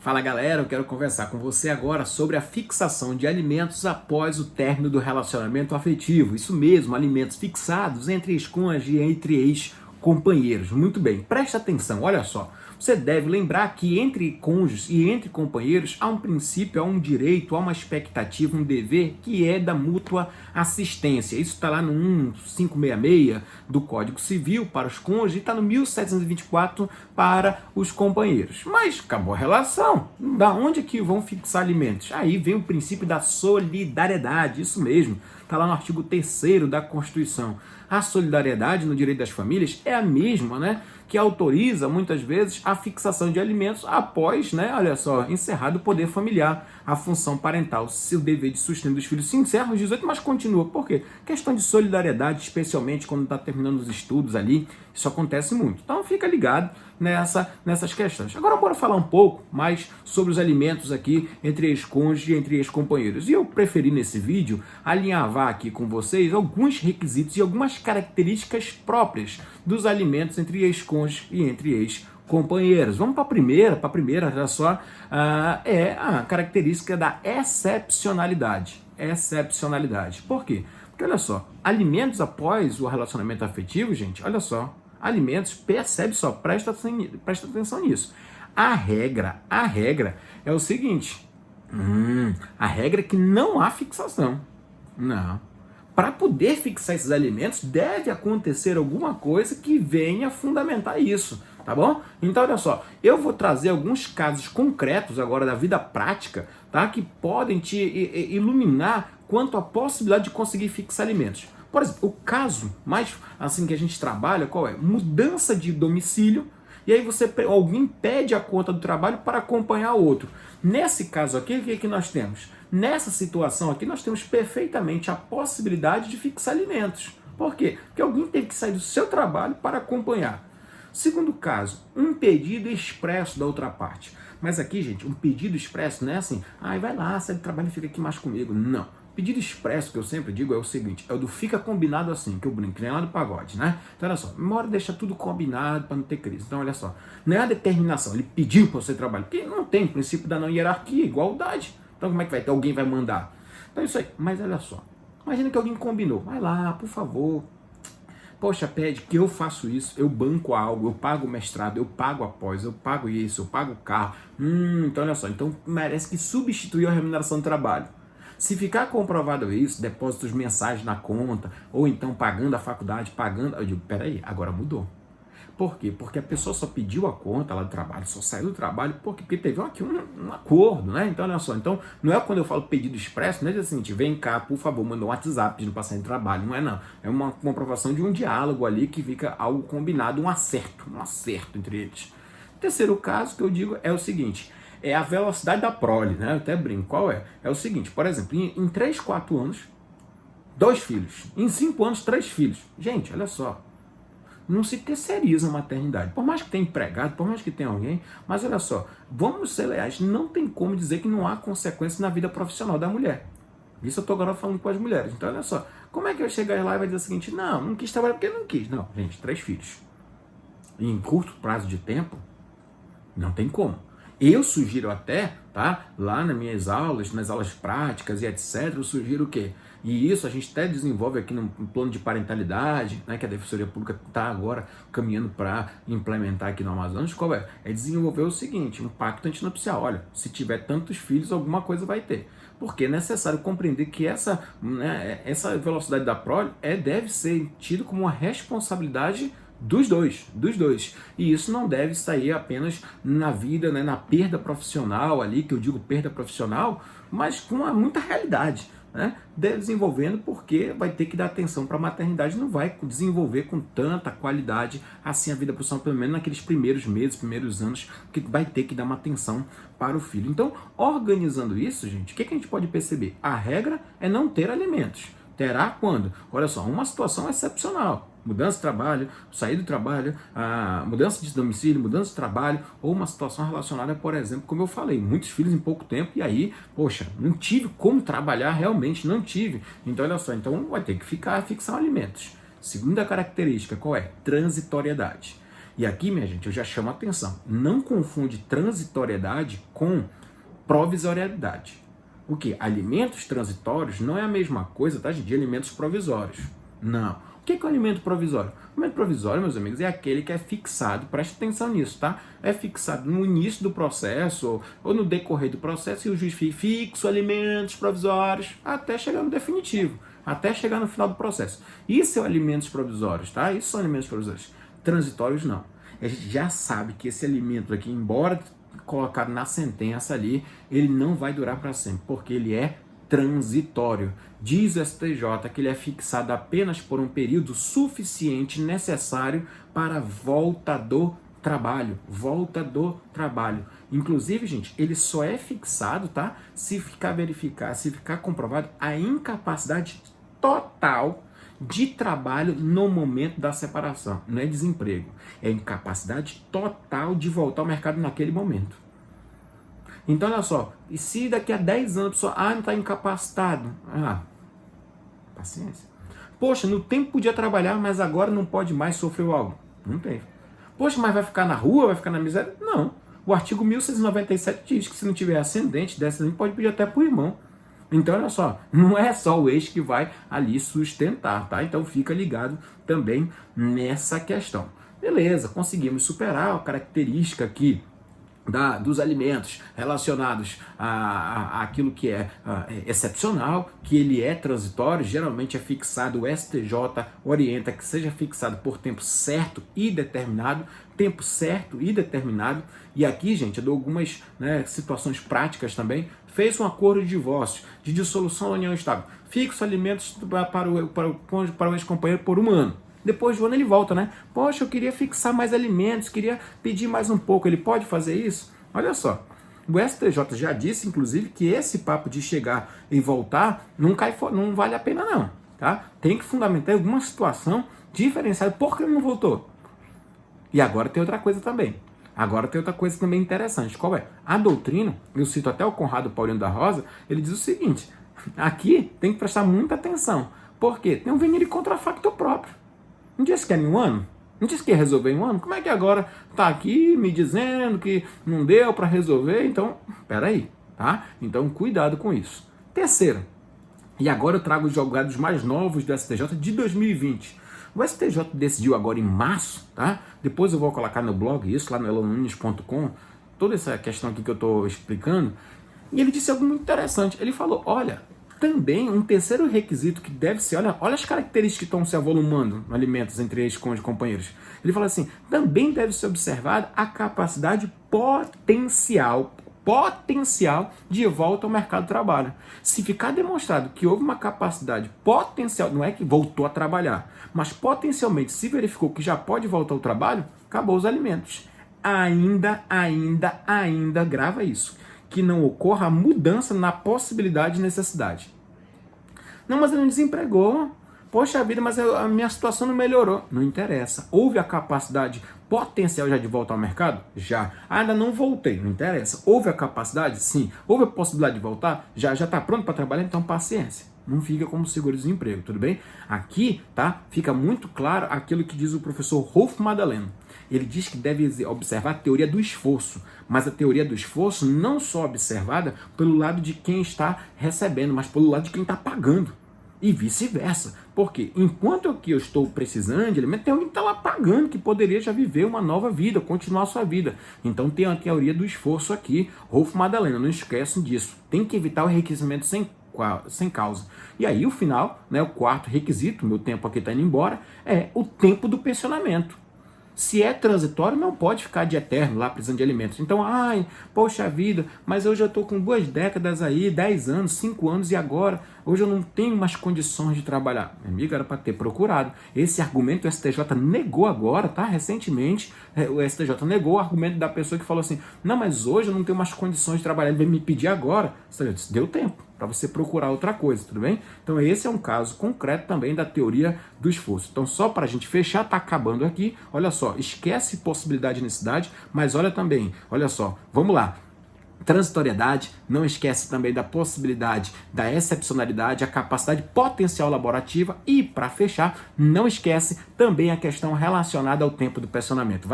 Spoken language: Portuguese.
Fala galera, eu quero conversar com você agora sobre a fixação de alimentos após o término do relacionamento afetivo. Isso mesmo, alimentos fixados entre ex-cônjuges e entre ex-companheiros. Muito bem, presta atenção, olha só. Você deve lembrar que entre cônjuges e entre companheiros há um princípio, há um direito, há uma expectativa, um dever que é da mútua assistência. Isso está lá no 1566 do Código Civil para os cônjuges e está no 1724 para os companheiros. Mas acabou a relação. Da onde é que vão fixar alimentos? Aí vem o princípio da solidariedade, isso mesmo. Está lá no artigo 3º da Constituição. A solidariedade no direito das famílias é a mesma, né, que autoriza muitas vezes a fixação de alimentos após, olha só, encerrado o poder familiar, a função parental. Se o dever de sustento dos filhos se encerra aos 18, mas continua. Por quê? Questão de solidariedade, especialmente quando está terminando os estudos ali, isso acontece muito. Então fica ligado nessas questões. Agora bora falar um pouco mais sobre os alimentos aqui entre ex-cônjuges e entre ex-companheiros. E eu preferi nesse vídeo alinhavar aqui com vocês alguns requisitos e algumas características próprias dos alimentos entre ex-cônjuges e entre ex-companheiros. Vamos para a primeira, olha só, é a característica da excepcionalidade. Excepcionalidade. Por quê? Porque olha só, alimentos após o relacionamento afetivo, gente, olha só, alimentos, percebe só, presta atenção nisso. A regra é o seguinte, a regra é que não há fixação. Não. Para poder fixar esses alimentos, deve acontecer alguma coisa que venha fundamentar isso, tá bom? Então, olha só, eu vou trazer alguns casos concretos agora da vida prática, tá? Que podem te iluminar quanto à possibilidade de conseguir fixar alimentos. Por exemplo, o caso mais assim que a gente trabalha, qual é? Mudança de domicílio, e aí alguém pede a conta do trabalho para acompanhar outro. Nesse caso aqui, o que é que nós temos? Nessa situação aqui, nós temos perfeitamente a possibilidade de fixar alimentos. Por quê? Porque alguém teve que sair do seu trabalho para acompanhar. Segundo caso, um pedido expresso da outra parte. Mas aqui, gente, um pedido expresso não é assim, vai lá, sai do trabalho e fica aqui mais comigo. Não. Pedido expresso, que eu sempre digo, é o seguinte, é o do fica combinado assim, que eu brinco, nem lá do pagode, né? Então, olha só, uma hora deixa tudo combinado para não ter crise. Então, olha só, não é a determinação, ele pediu para você trabalhar, porque não tem o princípio da não hierarquia, igualdade. Então, como é que vai ter? Alguém vai mandar. Então, isso aí. Mas, olha só, imagina que alguém combinou, vai lá, por favor, poxa, pede que eu faço isso, eu banco algo, eu pago o mestrado, eu pago a pós, eu pago isso, eu pago o carro. Então, olha só, então merece que substituir a remuneração do trabalho. Se ficar comprovado isso, depósitos mensais na conta, ou então pagando a faculdade, eu digo, peraí, agora mudou. Por quê? Porque a pessoa só pediu a conta lá do trabalho, só saiu do trabalho porque teve aqui um acordo, né? Então, olha só, então, não é quando eu falo pedido expresso, não é assim, vem cá, por favor, manda um WhatsApp pedindo para sair do trabalho, não é não. É uma comprovação de um diálogo ali que fica algo combinado, um acerto entre eles. O terceiro caso que eu digo é o seguinte, é a velocidade da prole, né? Eu até brinco, qual é? É o seguinte, por exemplo, em 3, 4 anos, 2 filhos. Em 5 anos, 3 filhos. Gente, olha só, não se terceiriza a maternidade. Por mais que tenha empregado, por mais que tenha alguém, mas olha só, vamos ser leais, não tem como dizer que não há consequências na vida profissional da mulher. Isso eu estou agora falando com as mulheres. Então, olha só, como é que eu chegar lá e vai dizer o seguinte, não quis trabalhar porque não quis. Não, gente, 3 filhos. E em curto prazo de tempo, não tem como. Eu sugiro até, tá, lá nas minhas aulas, nas aulas práticas e etc, eu sugiro o quê? E isso a gente até desenvolve aqui no plano de parentalidade, né, que a Defensoria Pública está agora caminhando para implementar aqui no Amazonas, qual é? É desenvolver o seguinte, um pacto antinupcial. Olha, se tiver tantos filhos, alguma coisa vai ter. Porque é necessário compreender que essa velocidade da prole deve ser tido como uma responsabilidade dos dois. E isso não deve sair apenas na vida, né, na perda profissional ali, que eu digo perda profissional, mas com muita realidade, né? Desenvolvendo porque vai ter que dar atenção para a maternidade, não vai desenvolver com tanta qualidade assim a vida profissional, pelo menos naqueles primeiros meses, primeiros anos, que vai ter que dar uma atenção para o filho. Então, organizando isso, gente, o que a gente pode perceber? A regra é não ter alimentos. Terá quando? Olha só, uma situação excepcional. Mudança de trabalho, sair do trabalho, mudança de domicílio, mudança de trabalho, ou uma situação relacionada, por exemplo, como eu falei, muitos filhos em pouco tempo, e aí, poxa, não tive como trabalhar realmente, não tive. Então, olha só, então vai ter que fixar alimentos. Segunda característica, qual é? Transitoriedade. E aqui, minha gente, eu já chamo a atenção. Não confunde transitoriedade com provisoriedade. O que? Alimentos transitórios não é a mesma coisa, tá, gente, de alimentos provisórios. Não. O que é o alimento provisório? O alimento provisório, meus amigos, é aquele que é fixado, preste atenção nisso, tá? É fixado no início do processo ou no decorrer do processo e o juiz fixa alimentos provisórios até chegar no definitivo, até chegar no final do processo. Isso são alimentos provisórios, tá? Isso são alimentos provisórios. Transitórios não. A gente já sabe que esse alimento aqui, embora colocado na sentença ali, ele não vai durar para sempre, porque ele é transitório. Diz o STJ que ele é fixado apenas por um período suficiente necessário para a volta do trabalho. Volta do trabalho. Inclusive, gente, ele só é fixado, tá? Se ficar comprovado a incapacidade total de trabalho no momento da separação. Não é desemprego, é incapacidade total de voltar ao mercado naquele momento. Então, olha só, e se daqui a 10 anos a pessoa, não está incapacitado? Paciência. Poxa, no tempo podia trabalhar, mas agora não pode mais, sofreu algo. Não tem. Poxa, mas vai ficar na rua, vai ficar na miséria? Não. O artigo 1697 diz que se não tiver ascendente, descendente, pode pedir até para o irmão. Então, olha só, não é só o ex que vai ali sustentar, tá? Então, fica ligado também nessa questão. Beleza, conseguimos superar a característica aqui dos alimentos relacionados àquilo que é excepcional, que ele é transitório, geralmente é fixado, o STJ orienta que seja fixado por tempo certo e determinado, e aqui, gente, eu dou algumas situações práticas também. Fez um acordo de divórcio, de dissolução da união estável, fixa alimentos para o ex-companheiro por 1 ano. Depois do ano ele volta, né? Poxa, eu queria fixar mais alimentos, queria pedir mais um pouco. Ele pode fazer isso? Olha só, o STJ já disse, inclusive, que esse papo de chegar e voltar não vale a pena não, tá? Tem que fundamentar alguma situação diferenciada. Por que ele não voltou? E agora tem outra coisa também. Interessante. Qual é? A doutrina, eu cito até o Conrado Paulino da Rosa, ele diz o seguinte, aqui tem que prestar muita atenção. Por quê? Tem um venire contra facto próprio. Não disse que era em 1 ano? Não disse que ia resolver em 1 ano? Como é que agora está aqui me dizendo que não deu para resolver? Então, peraí, tá? Então, cuidado com isso. Terceiro, e agora eu trago os julgados mais novos do STJ de 2020. O STJ decidiu agora em março, tá? Depois eu vou colocar no blog isso, lá no elonunes.com, toda essa questão aqui que eu estou explicando. E ele disse algo muito interessante. Ele falou, olha, também um terceiro requisito que deve ser, olha as características que estão se avolumando no alimentos entre ex-cônjuges e companheiros. Ele fala assim, também deve ser observada a capacidade potencial de volta ao mercado de trabalho. Se ficar demonstrado que houve uma capacidade potencial, não é que voltou a trabalhar, mas potencialmente se verificou que já pode voltar ao trabalho, acabou os alimentos. Ainda, grava isso, que não ocorra mudança na possibilidade de necessidade. Não, mas ele não desempregou. Poxa vida, mas a minha situação não melhorou. Não interessa. Houve a capacidade potencial já de voltar ao mercado? Já. Ainda não voltei. Não interessa. Houve a capacidade? Sim. Houve a possibilidade de voltar? Já está pronto para trabalhar? Então paciência. Não fica como seguro-desemprego, tudo bem? Aqui, tá? Fica muito claro aquilo que diz o professor Rolf Madaleno. Ele diz que deve observar a teoria do esforço, mas a teoria do esforço não só observada pelo lado de quem está recebendo, mas pelo lado de quem está pagando. E vice-versa. Porque enquanto aqui eu estou precisando de alimento, tem alguém que está lá pagando, que poderia já viver uma nova vida, continuar a sua vida. Então tem a teoria do esforço aqui, Rolf Madaleno, não esqueçam disso. Tem que evitar o enriquecimento sem causa. E aí o final, o quarto requisito, meu tempo aqui está indo embora, é o tempo do pensionamento. Se é transitório, não pode ficar de eterno lá precisando de alimentos. Então, poxa vida, mas hoje eu estou com 2 décadas aí, 10 anos, 5 anos e agora, hoje eu não tenho mais condições de trabalhar. Meu amigo, era para ter procurado. Esse argumento o STJ negou agora, tá? Recentemente, o STJ negou o argumento da pessoa que falou assim, não, mas hoje eu não tenho mais condições de trabalhar, ele veio me pedir agora. O STJ disse, deu tempo para você procurar outra coisa, tudo bem? Então esse é um caso concreto também da teoria do esforço. Então só para a gente fechar, tá acabando aqui, olha só, esquece possibilidade e necessidade, mas olha também, olha só, vamos lá. Transitoriedade, não esquece também da possibilidade da excepcionalidade, a capacidade potencial laborativa e, para fechar, não esquece também a questão relacionada ao tempo do pensionamento.